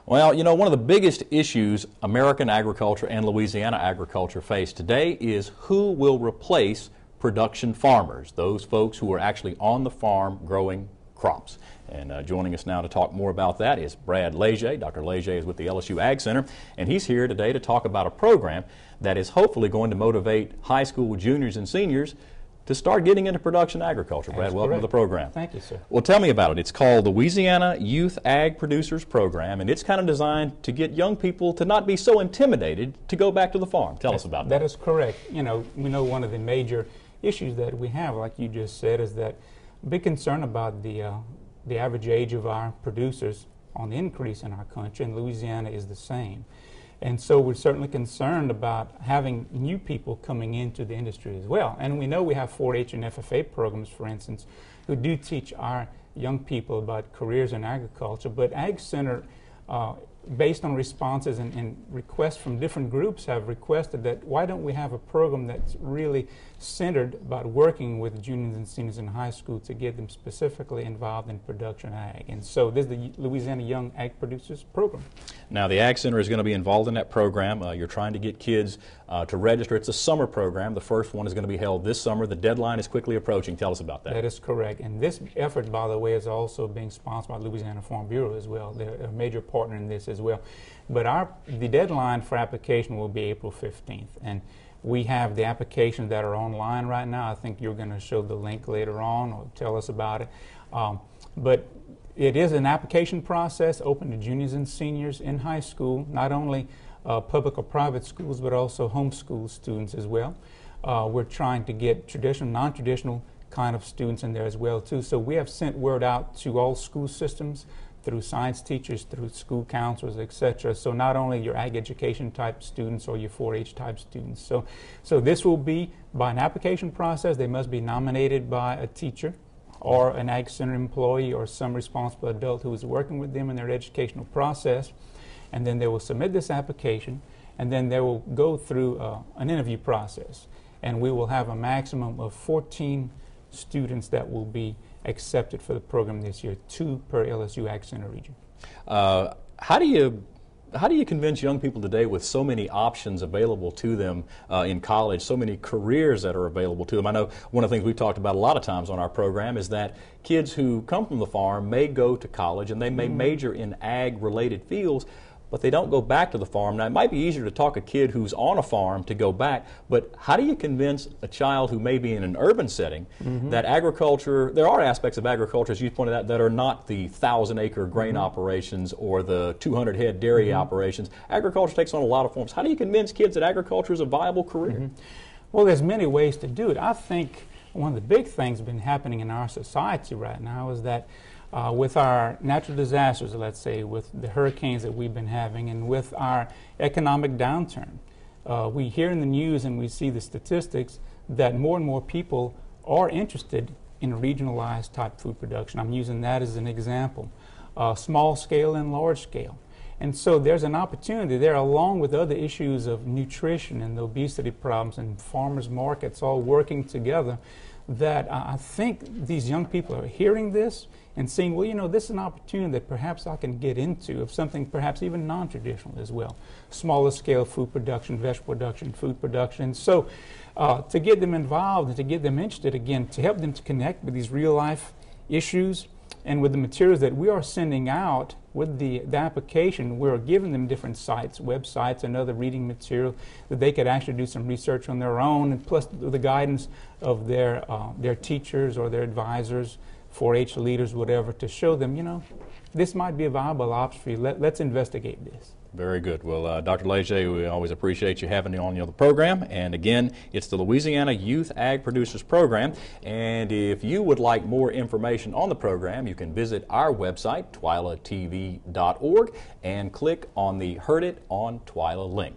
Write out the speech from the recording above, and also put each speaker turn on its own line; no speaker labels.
Well, you know, one of the biggest issues American agriculture and Louisiana agriculture face today is who will replace production farmers, those folks who are actually on the farm growing crops. And joining us now to talk more about that is Brad Leger. Dr. Leger is with the LSU Ag Center, and he's here today to talk about a program that is hopefully going to motivate high school juniors and seniors to start getting into production agriculture. Brad, welcome to the program.
Thank you, sir.
Well, tell me about it. It's called the Louisiana Youth Ag Producers Program, and it's kind of designed to get young people to not be so intimidated to go back to the farm. Tell us about that.
That is correct. You know, we know one of the major issues that we have, like you just said, is that big concern about the average age of our producers on the increase in our country, and Louisiana is the same. And so we're certainly concerned about having new people coming into the industry as well. And we know we have 4-H and FFA programs, for instance, who do teach our young people about careers in agriculture. But Ag Center, based on responses and requests from different groups, have requested that why don't we have a program that's really centered about working with juniors and seniors in high school to get them specifically involved in production ag. And so this is the Louisiana Young Ag Producers Program.
Now the Ag Center is going to be involved in that program. You're trying to get kids to register. It's a summer program. The first one is going to be held this summer. The deadline is quickly approaching. Tell us about that.
That is correct. And this effort, by the way, is also being sponsored by Louisiana Farm Bureau as well. They're a major partner in this as well. But the deadline for application will be April 15th. And we have the applications that are online right now. I think you're going to show the link later on or tell us about it. But it is an application process open to juniors and seniors in high school, not only public or private schools, but also homeschool students as well. We're trying to get traditional, non-traditional kind of students in there as well too. So we have sent word out to all school systems through science teachers, through school counselors, etc. So not only your ag education type students or your 4-H type students. So this will be by an application process. They must be nominated by a teacher or an Ag Center employee or some responsible adult who is working with them in their educational process. And then they will submit this application, and then they will go through an interview process. And we will have a maximum of 14 students that will be accepted for the program this year, 2 per LSU Ag Center region.
How do you convince young people today with so many options available to them in college, so many careers that are available to them? I know one of the things we've talked about a lot of times on our program is that kids who come from the farm may go to college and they may major in ag-related fields, but they don't go back to the farm. Now, it might be easier to talk a kid who's on a farm to go back, but how do you convince a child who may be in an urban setting that agriculture, there are aspects of agriculture, as you pointed out, that are not the 1,000-acre grain operations or the 200-head dairy operations. Agriculture takes on a lot of forms. How do you convince kids that agriculture is a viable career?
Well, there's many ways to do it. I think one of the big things that's been happening in our society right now is that with our natural disasters, let's say, with the hurricanes that we've been having, and with our economic downturn, we hear in the news and we see the statistics that more and more people are interested in regionalized type food production. I'm using that as an example, small scale and large scale. And so there's an opportunity there, along with other issues of nutrition and the obesity problems and farmers markets all working together, that I think these young people are hearing this and saying, well, you know, this is an opportunity that perhaps I can get into, of something perhaps even non-traditional as well. Smaller scale food production, vegetable production, food production. So to get them involved and to get them interested, again, to help them to connect with these real life issues and with the materials that we are sending out with the application, we're giving them different sites, websites, and other reading material that they could actually do some research on their own, and plus the guidance of their teachers or their advisors, 4-H leaders, whatever, to show them, you know, this might be a viable option for you. Let's investigate this.
Very good. Well, Dr. Leger, we always appreciate you having you on the program. And again, it's the Louisiana Youth Ag Producers Program. And if you would like more information on the program, you can visit our website, twilatv.org, and click on the Heard It on TWILA link.